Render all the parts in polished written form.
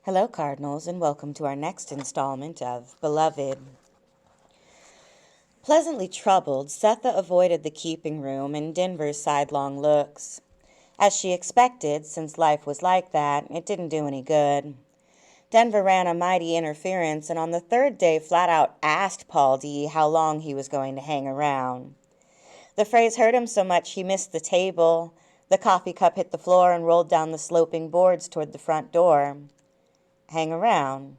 Hello, Cardinals, and welcome to our next installment of Beloved. Pleasantly troubled, Setha avoided the keeping room and Denver's sidelong looks. As she expected, since life was like that, it didn't do any good. Denver ran a mighty interference and on the third day flat out asked Paul D. how long he was going to hang around. The phrase hurt him so much he missed the table. The coffee cup hit the floor and rolled down the sloping boards toward the front door. Hang around.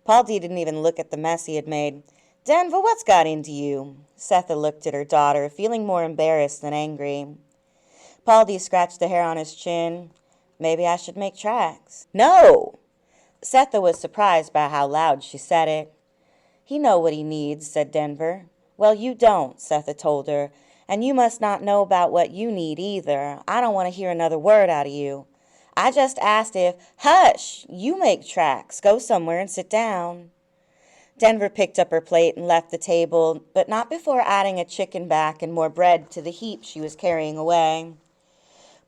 Paul D. didn't even look at the mess he had made. Denver, what's got into you? Setha looked at her daughter, feeling more embarrassed than angry. Paul D. scratched the hair on his chin. Maybe I should make tracks. No! Setha was surprised by how loud she said it. He know what he needs, said Denver. Well, you don't, Setha told her, and you must not know about what you need either. I don't want to hear another word out of you. I just asked if, hush, you make tracks. Go somewhere and sit down. Denver picked up her plate and left the table, but not before adding a chicken back and more bread to the heap she was carrying away.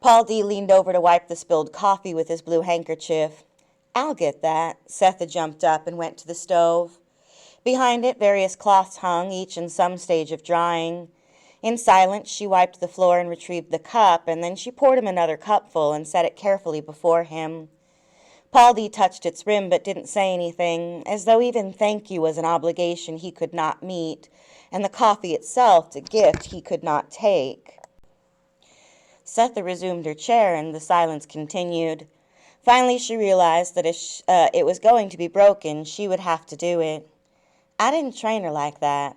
Paul D. leaned over to wipe the spilled coffee with his blue handkerchief. I'll get that. Setha jumped up and went to the stove. Behind it, various cloths hung, each in some stage of drying. In silence, she wiped the floor and retrieved the cup, and then she poured him another cupful and set it carefully before him. Paul D. touched its rim but didn't say anything, as though even thank you was an obligation he could not meet, and the coffee itself a gift he could not take. Setha resumed her chair, and the silence continued. Finally, she realized that if it was going to be broken, she would have to do it. I didn't train her like that.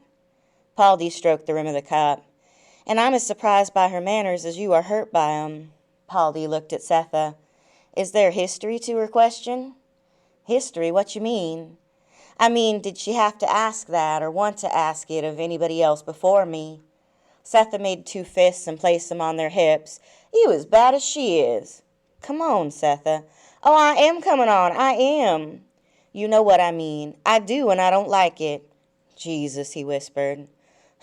Paul D. stroked the rim of the cup. And I'm as surprised by her manners as you are hurt by 'em. Paul D. looked at Setha. Is there history to her question? History? What you mean? I mean, did she have to ask that or want to ask it of anybody else before me? Setha made two fists and placed them on their hips. You as bad as she is. Come on, Setha. Oh, I am coming on. I am. You know what I mean. I do, and I don't like it. Jesus, he whispered.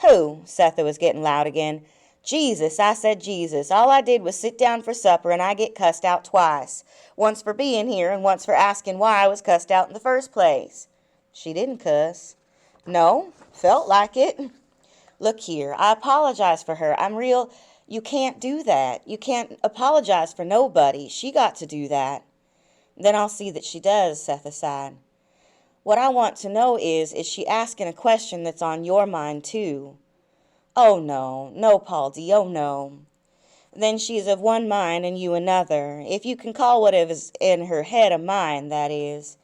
Who? Setha was getting loud again. Jesus, I said Jesus. All I did was sit down for supper and I get cussed out twice. Once for being here and once for asking why I was cussed out in the first place. She didn't cuss. No, felt like it. Look here, I apologize for her. I'm real. You can't do that. You can't apologize for nobody. She got to do that. Then I'll see that she does, Setha sighed. What I want to know is she asking a question that's on your mind, too? Oh, no, no, Paul D., oh, no. Then she's of one mind and you another, if you can call what is in her head a mind, that is.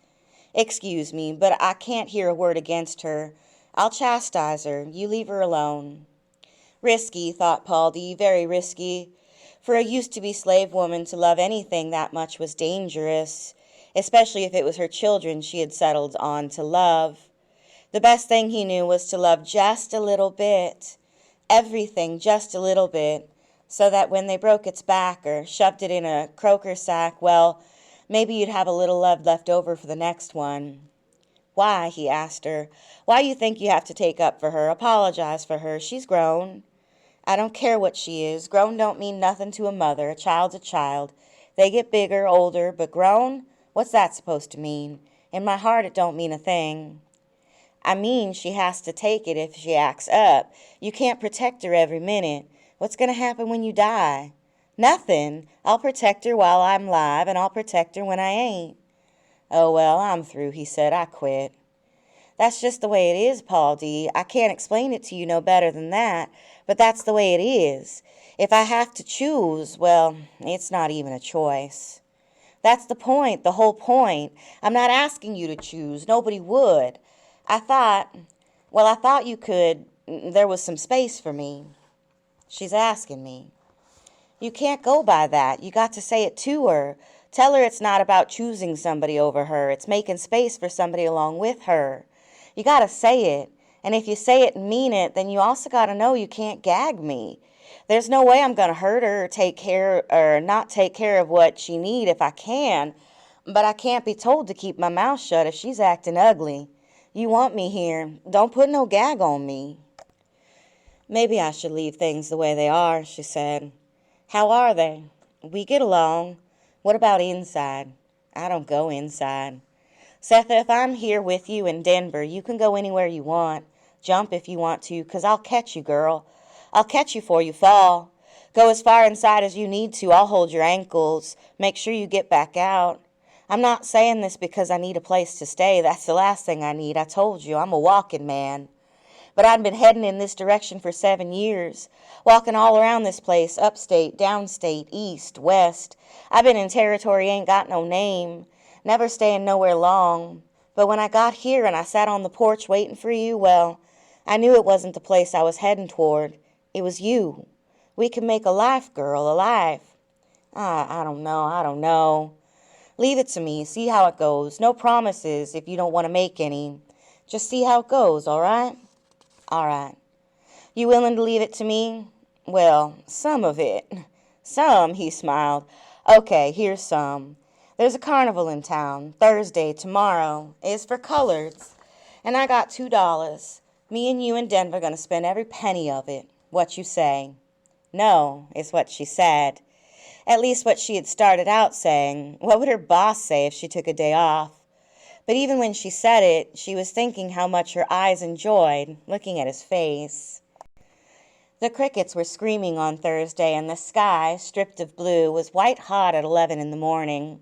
Excuse me, but I can't hear a word against her. I'll chastise her. You leave her alone. Risky, thought Paul D., very risky. For a used-to-be slave woman to love anything that much was dangerous, especially if it was her children she had settled on to love. The best thing he knew was to love just a little bit, everything just a little bit, so that when they broke its back or shoved it in a croaker sack, well, maybe you'd have a little love left over for the next one. Why, he asked her, why you think you have to take up for her, apologize for her? She's grown. I don't care what she is. Grown don't mean nothing to a mother. A child's a child. They get bigger, older, but grown? What's that supposed to mean? In my heart it don't mean a thing. I mean she has to take it if she acts up. You can't protect her every minute. What's going to happen when you die? Nothing. I'll protect her while I'm alive, and I'll protect her when I ain't. Oh, well, I'm through, he said. I quit. That's just the way it is, Paul D. I can't explain it to you no better than that, but that's the way it is. If I have to choose, well, it's not even a choice. That's the point, the whole point. I'm not asking you to choose. Nobody would. I thought you could. There was some space for me. She's asking me. You can't go by that. You got to say it to her. Tell her it's not about choosing somebody over her. It's making space for somebody along with her. You got to say it. And if you say it and mean it, then you also got to know you can't gag me. There's no way I'm going to hurt her or take care or not take care of what she need if I can. But I can't be told to keep my mouth shut if she's acting ugly. You want me here. Don't put no gag on me. Maybe I should leave things the way they are, she said. How are they? We get along. What about inside? I don't go inside. Seth, if I'm here with you in Denver, you can go anywhere you want. Jump if you want to, 'cause I'll catch you, girl. I'll catch you 'fore you fall. Go as far inside as you need to. I'll hold your ankles. Make sure you get back out. I'm not saying this because I need a place to stay. That's the last thing I need. I told you, I'm a walking man. But I'd been heading in this direction for 7 years, walking all around this place, upstate, downstate, east, west. I've been in territory ain't got no name, never staying nowhere long. But when I got here and I sat on the porch waiting for you, well, I knew it wasn't the place I was heading toward. It was you. We can make a life, girl, a life. I don't know. Leave it to me. See how it goes. No promises if you don't want to make any. Just see how it goes, all right? All right. You willing to leave it to me? Well, some of it. Some, he smiled. Okay, here's some. There's a carnival in town. Thursday, tomorrow. It's for coloreds. And I got $2. Me and you and Denver gonna spend every penny of it. What you say? No, is what she said. At least what she had started out saying. What would her boss say if she took a day off? But even when she said it, she was thinking how much her eyes enjoyed looking at his face. The crickets were screaming on Thursday, and the sky, stripped of blue, was white hot at 11 in the morning.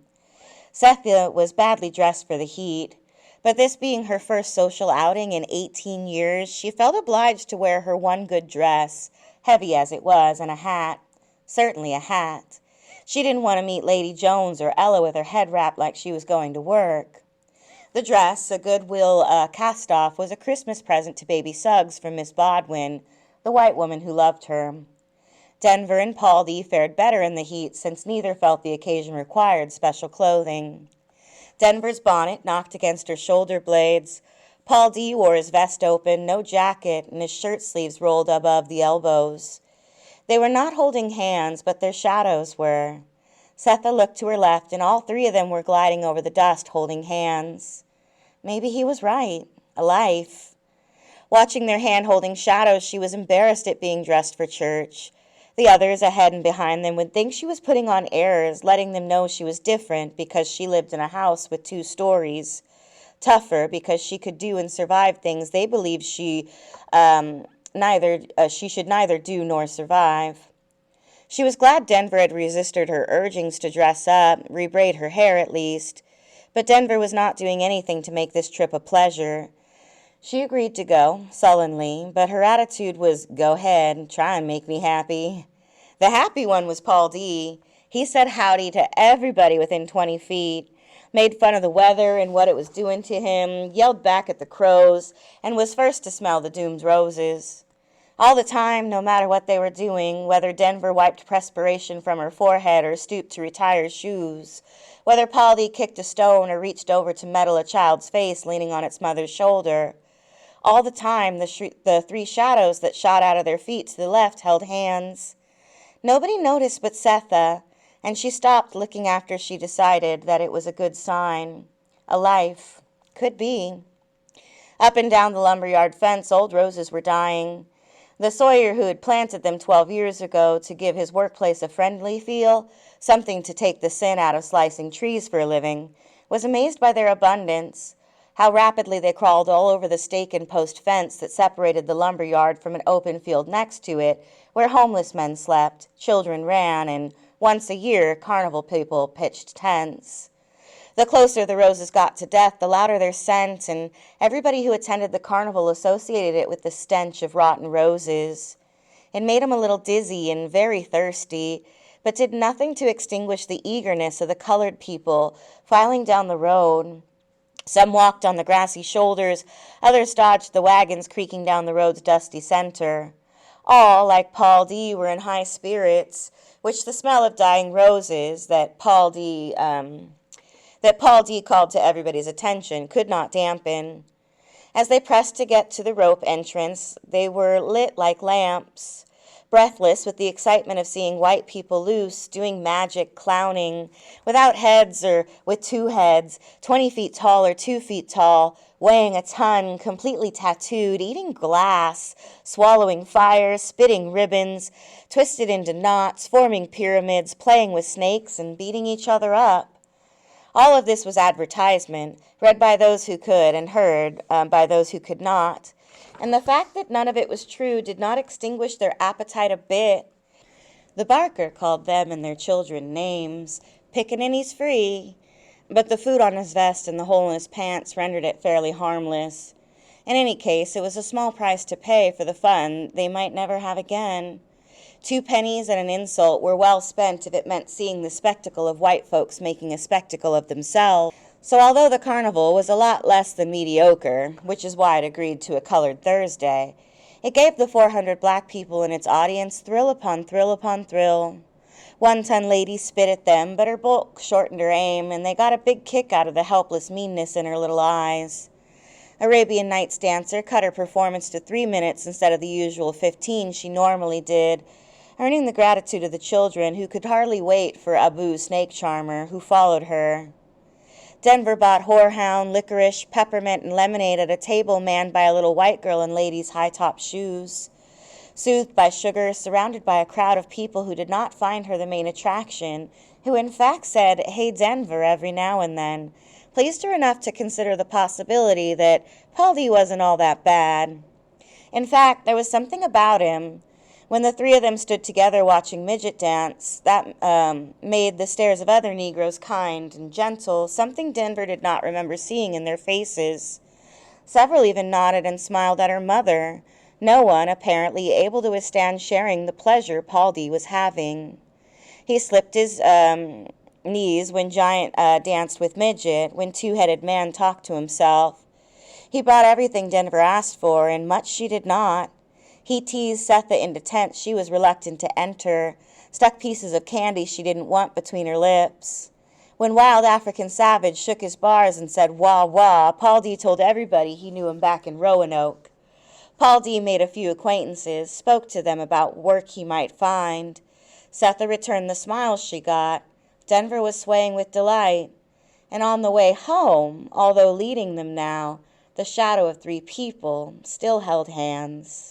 Sethia was badly dressed for the heat, but this being her first social outing in 18 years, she felt obliged to wear her one good dress, heavy as it was, and a hat. Certainly a hat. She didn't want to meet Lady Jones or Ella with her head wrapped like she was going to work. The dress, a Goodwill cast-off, was a Christmas present to baby Suggs from Miss Bodwin, the white woman who loved her. Denver and Paul D. fared better in the heat, since neither felt the occasion required special clothing. Denver's bonnet knocked against her shoulder blades. Paul D. wore his vest open, no jacket, and his shirt sleeves rolled above the elbows. They were not holding hands, but their shadows were. Setha looked to her left, and all three of them were gliding over the dust, holding hands. Maybe he was right. A life. Watching their hand-holding shadows, she was embarrassed at being dressed for church. The others, ahead and behind them, would think she was putting on airs, letting them know she was different because she lived in a house with 2 stories. Tougher because she could do and survive things they believed she should neither do nor survive. She was glad Denver had resisted her urgings to dress up, rebraid her hair at least. But Denver was not doing anything to make this trip a pleasure. She agreed to go, sullenly, but her attitude was, go ahead, try and make me happy. The happy one was Paul D. He said howdy to everybody within 20 feet, made fun of the weather and what it was doing to him, yelled back at the crows, and was first to smell the doomed roses. All the time, no matter what they were doing, whether Denver wiped perspiration from her forehead or stooped to retire her shoes, whether Paul D. kicked a stone or reached over to meddle a child's face leaning on its mother's shoulder, all the time the 3 shadows that shot out of their feet to the left held hands. Nobody noticed but Setha, and she stopped looking after she decided that it was a good sign. A life. Could be. Up and down the lumberyard fence, old roses were dying. The sawyer who had planted them 12 years ago to give his workplace a friendly feel, something to take the sin out of slicing trees for a living, was amazed by their abundance, how rapidly they crawled all over the stake and post fence that separated the lumberyard from an open field next to it, where homeless men slept, children ran, and once a year carnival people pitched tents. The closer the roses got to death, the louder their scent, and everybody who attended the carnival associated it with the stench of rotten roses. It made him a little dizzy and very thirsty, but did nothing to extinguish the eagerness of the colored people filing down the road. Some walked on the grassy shoulders, others dodged the wagons creaking down the road's dusty center. All, like Paul D., were in high spirits, which the smell of dying roses that Paul D. called to everybody's attention could not dampen. As they pressed to get to the rope entrance, they were lit like lamps. Breathless with the excitement of seeing white people loose, doing magic, clowning, without heads or with 2 heads, 20 feet tall or 2 feet tall, weighing a ton, completely tattooed, eating glass, swallowing fire, spitting ribbons, twisted into knots, forming pyramids, playing with snakes, and beating each other up. All of this was advertisement, read by those who could and heard by those who could not. And the fact that none of it was true did not extinguish their appetite a bit. The barker called them and their children names, pickaninnies free, but the food on his vest and the hole in his pants rendered it fairly harmless. In any case, it was a small price to pay for the fun they might never have again. 2 pennies and an insult were well spent if it meant seeing the spectacle of white folks making a spectacle of themselves. So although the carnival was a lot less than mediocre, which is why it agreed to a colored Thursday, it gave the 400 black people in its audience thrill upon thrill upon thrill. One-ton lady spit at them, but her bulk shortened her aim, and they got a big kick out of the helpless meanness in her little eyes. Arabian Nights dancer cut her performance to 3 minutes instead of the usual 15 she normally did, earning the gratitude of the children who could hardly wait for Abu Snake Charmer, who followed her. Denver bought horehound, licorice, peppermint, and lemonade at a table manned by a little white girl in ladies' high-top shoes. Soothed by sugar, surrounded by a crowd of people who did not find her the main attraction, who in fact said, "Hey Denver," every now and then, pleased her enough to consider the possibility that Paul D wasn't all that bad. In fact, there was something about him, when the 3 of them stood together watching midget dance, that made the stares of other Negroes kind and gentle, something Denver did not remember seeing in their faces. Several even nodded and smiled at her mother, no one apparently able to withstand sharing the pleasure Paul D was having. He slipped his knees when Giant danced with Midget, when Two-Headed Man talked to himself. He brought everything Denver asked for, and much she did not. He teased Setha into tents she was reluctant to enter, stuck pieces of candy she didn't want between her lips. When Wild African Savage shook his bars and said, "Wah, wah," Paul D told everybody he knew him back in Roanoke. Paul D made a few acquaintances, spoke to them about work he might find. Setha returned the smiles she got. Denver was swaying with delight. And on the way home, although leading them now, the shadow of 3 people still held hands.